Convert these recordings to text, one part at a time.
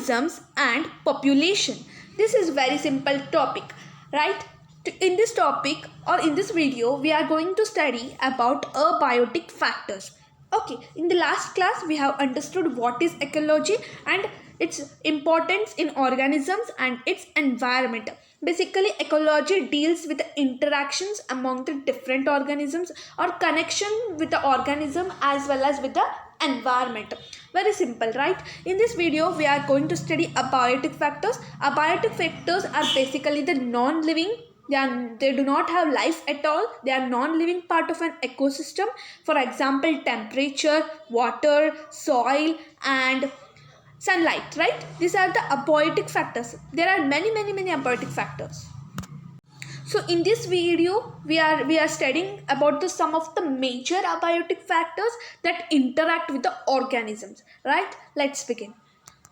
organisms and population. This is very simple topic, right? In this topic or in this video, we are going to study about abiotic factors. Okay, in the last class we have understood what is ecology and its importance in organisms and its environment. Basically, ecology deals with the interactions among the different organisms or connection with the organism as well as with the environment. Very simple, right? In this video we are going to study abiotic factors. Abiotic factors are basically the non-living, they do not have life at all. They are non-living part of an ecosystem. For example, temperature, water, soil and sunlight, right? These are the abiotic factors. There are many abiotic factors. So in this video we are studying about some of the major abiotic factors that interact with the organisms, right? Let's begin.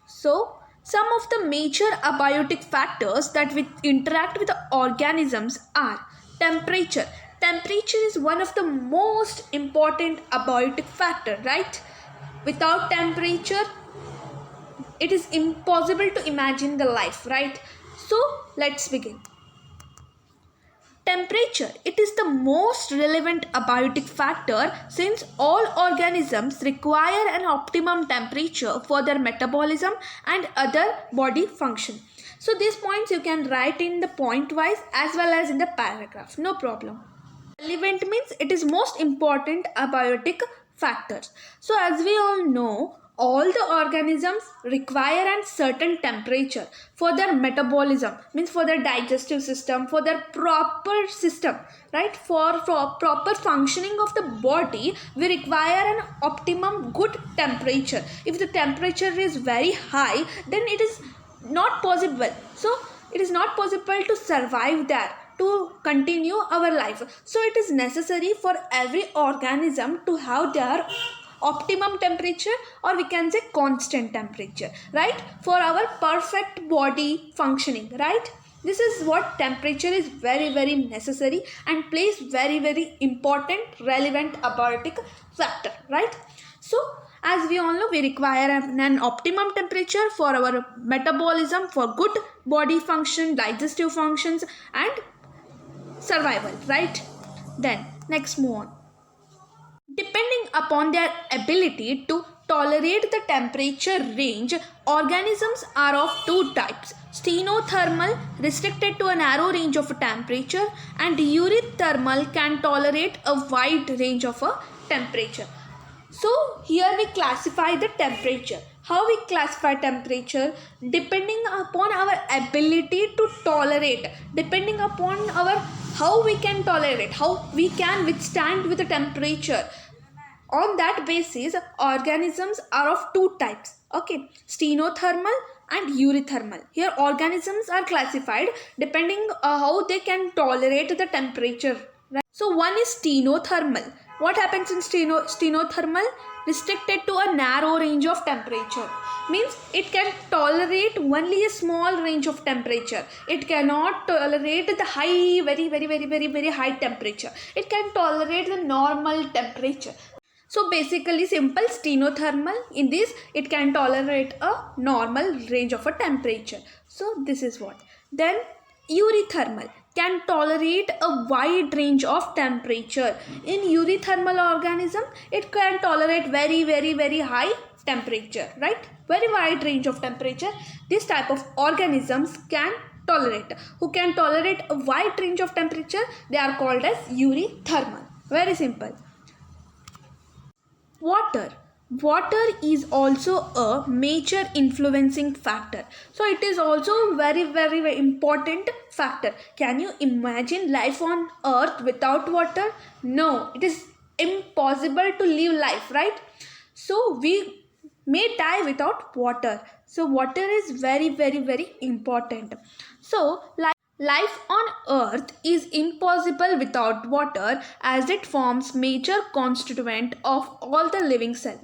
So some of the major abiotic factors that interact with the organisms are temperature. Temperature is one of the most important abiotic factor, right? Without temperature, it is impossible to imagine the life, right? So let's begin. Temperature, it is the most relevant abiotic factor since all organisms require an optimum temperature for their metabolism and other body function. So these points you can write in the point wise as well as in the paragraph, no problem. Relevant means it is most important abiotic factors. So as we all know, all the organisms require a certain temperature for their metabolism, means for their digestive system, for their proper system, right? For proper functioning of the body, we require an optimum good temperature. If the temperature is very high, then it is not possible. So it is not possible to survive there, to continue our life. So it is necessary for every organism to have their optimum temperature, or we can say constant temperature, right? For our perfect body functioning, right? This is what temperature is very necessary and plays very important relevant abiotic factor, right? So as we all know, we require an optimum temperature for our metabolism, for good body function, digestive functions and survival, right? Then next, move on. Depending upon their ability to tolerate the temperature range, organisms are of two types: stenothermal, restricted to a narrow range of temperature, and eurythermal, can tolerate a wide range of a temperature. So here we classify the temperature. How we classify temperature? Depending upon our ability to tolerate, depending upon our how we can tolerate, how we can withstand with the temperature. On that basis, organisms are of two types. Okay, stenothermal and eurythermal. Here organisms are classified depending how they can tolerate the temperature. Right? So one is stenothermal. What happens in stenothermal? Restricted to a narrow range of temperature. Means it can tolerate only a small range of temperature. It cannot tolerate the high, very high temperature. It can tolerate the normal temperature. So basically simple, stenothermal, in this it can tolerate a normal range of a temperature. So this is what. Then eurythermal can tolerate a wide range of temperature. In eurythermal organism, it can tolerate very high temperature, right? Very wide range of temperature. This type of organisms can tolerate. Who can tolerate a wide range of temperature, they are called as eurythermal. Very simple. Water is also a major influencing factor. So it is also very important factor. Can you imagine life on earth without water? No, it is impossible to live life, right? So we may die without water. So water is very important. So life on earth is impossible without water, as it forms major constituent of all the living cells.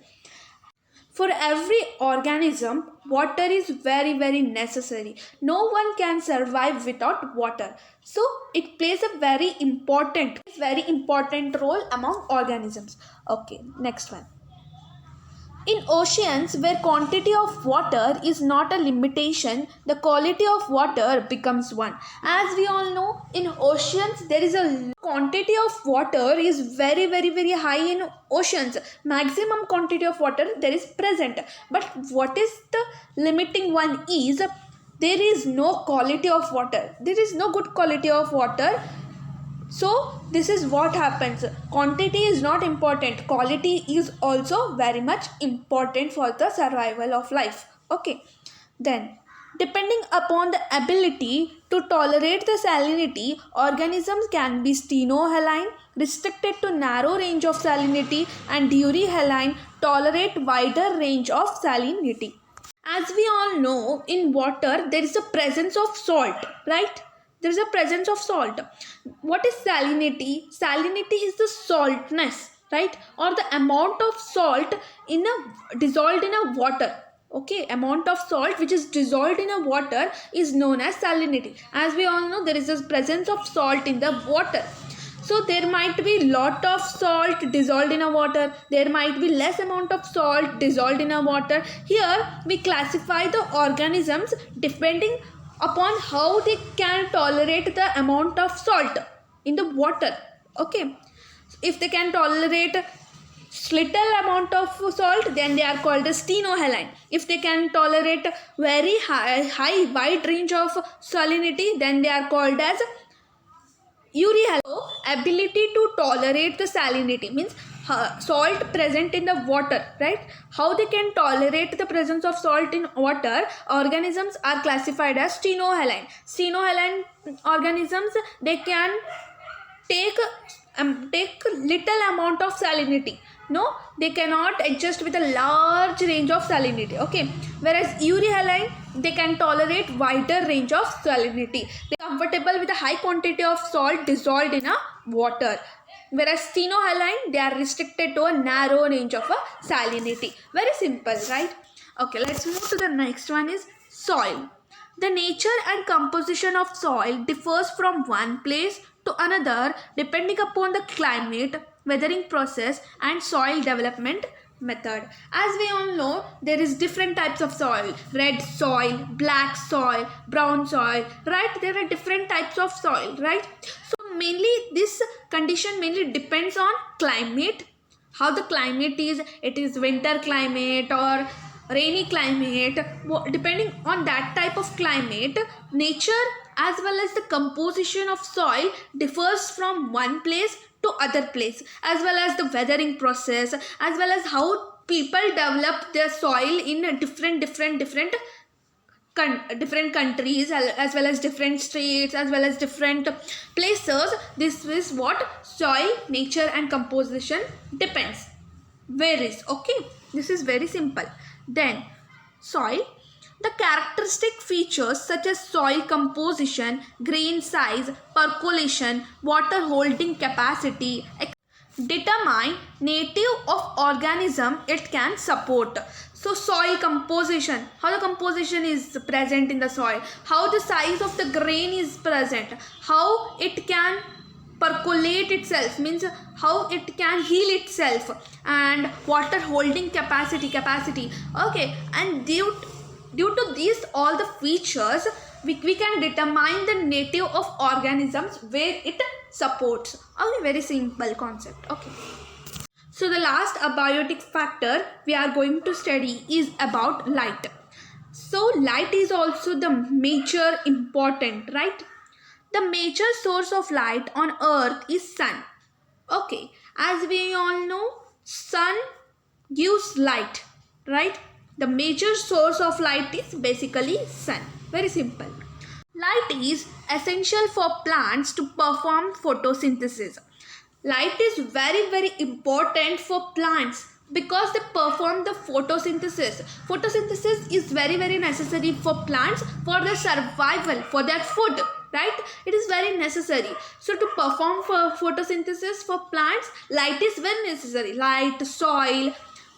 For every organism, water is very necessary. No one can survive without water. So it plays a very important role among organisms. Okay, next one. In oceans, where quantity of water is not a limitation, the quality of water becomes one. As we all know, in oceans, there is a quantity of water is very high in oceans. Maximum quantity of water there is present. But what is the limiting one is there is no quality of water. There is no good quality of water. So this is what happens. Quantity is not important. Quality is also very much important for the survival of life. Okay. Then, depending upon the ability to tolerate the salinity, organisms can be stenohaline, restricted to narrow range of salinity, and euryhaline, tolerate wider range of salinity. As we all know, in water there is a presence of salt, right? There is a presence of salt. What is salinity? Salinity is the saltness, right? Or the amount of salt in a dissolved in a water. Okay, amount of salt which is dissolved in a water is known as salinity. As we all know, there is a presence of salt in the water. So there might be lot of salt dissolved in a water. There might be less amount of salt dissolved in a water. Here we classify the organisms depending upon how they can tolerate the amount of salt in the water. Okay, if they can tolerate little amount of salt, then they are called as stenohaline. If they can tolerate very high wide range of salinity, then they are called as euryhaline. Ability to tolerate the salinity means salt present in the water, right? How they can tolerate the presence of salt in water, organisms are classified as stenohaline. Stenohaline organisms, they can take little amount of salinity. No, they cannot adjust with a large range of salinity. Okay, whereas euryhaline, they can tolerate wider range of salinity. They are comfortable with a high quantity of salt dissolved in a water. Whereas stenohaline, they are restricted to a narrow range of a salinity. Very simple, right? Okay, let's move to the next one is soil. The nature and composition of soil differs from one place to another depending upon the climate, weathering process, and soil development method. As we all know, there is different types of soil: red soil, black soil, brown soil, right? There are different types of soil, right? So mainly this condition mainly depends on climate, how the climate is. It is winter climate or rainy climate. Depending on that type of climate, nature as well as the composition of soil differs from one place to other place, as well as the weathering process, as well as how people develop their soil in different countries, as well as different states, as well as different places. This is what soil nature and composition depends, varies. Okay, this is very simple. Then soil, the characteristic features such as soil composition, grain size, percolation, water holding capacity determine native of organism it can support. So soil composition, how the composition is present in the soil, how the size of the grain is present, how it can percolate itself, means how it can heal itself, and water holding capacity. Okay, and due to these all the features, we can determine the native of organisms where it supports. Okay, very simple concept. Okay, so the last abiotic factor we are going to study is about light. So light is also the major important, right? The major source of light on earth is sun. Okay, as we all know, sun gives light, right? The major source of light is basically sun. Very simple. Light is essential for plants to perform photosynthesis. Light is very important for plants because they perform the photosynthesis. Photosynthesis is very necessary for plants for their survival, for their food, right? It is very necessary. So to perform for photosynthesis for plants, light is very necessary. Light, soil,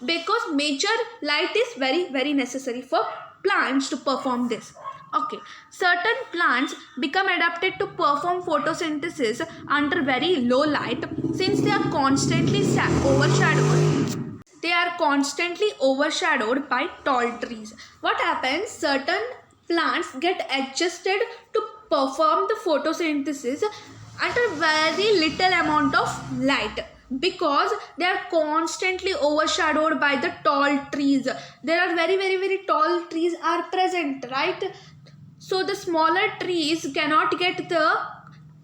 because major light is very necessary for plants to perform this. Okay, certain plants become adapted to perform photosynthesis under very low light since they are constantly overshadowed. they are constantly overshadowed by tall trees. What happens? Certain plants get adjusted to perform the photosynthesis under very little amount of light because they are constantly overshadowed by the tall trees. There are very tall trees are present, right? So the smaller trees cannot get the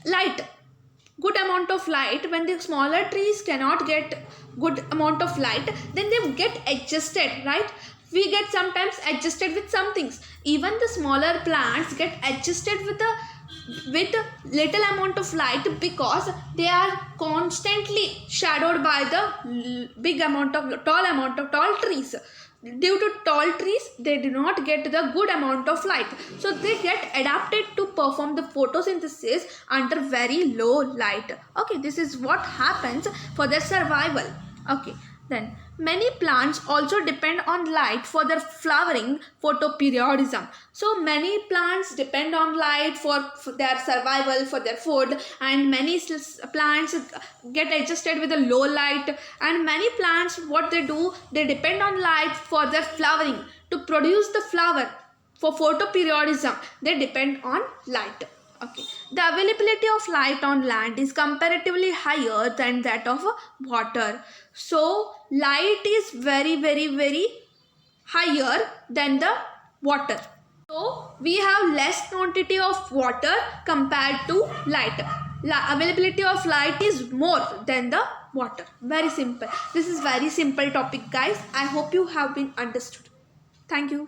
light, good amount of light. When the smaller trees cannot get good amount of light, then they get adjusted, right? We get sometimes adjusted with some things. Even the smaller plants get adjusted with little amount of light because they are constantly shadowed by the tall amount of tall trees. Due to tall trees, they do not get the good amount of light, so they get adapted to perform the photosynthesis under very low light. Okay, this is what happens for their survival. Okay, then many plants also depend on light for their flowering, photoperiodism. So many plants depend on light for their survival, for their food, and many plants get adjusted with a low light, and many plants, what they do, they depend on light for their flowering. To produce the flower, for photoperiodism, they depend on light. Okay, the availability of light on land is comparatively higher than that of water. So light is very higher than the water. So we have less quantity of water compared to light. Availability of light is more than the water. Very simple. This is very simple topic, guys. I hope you have been understood. Thank you.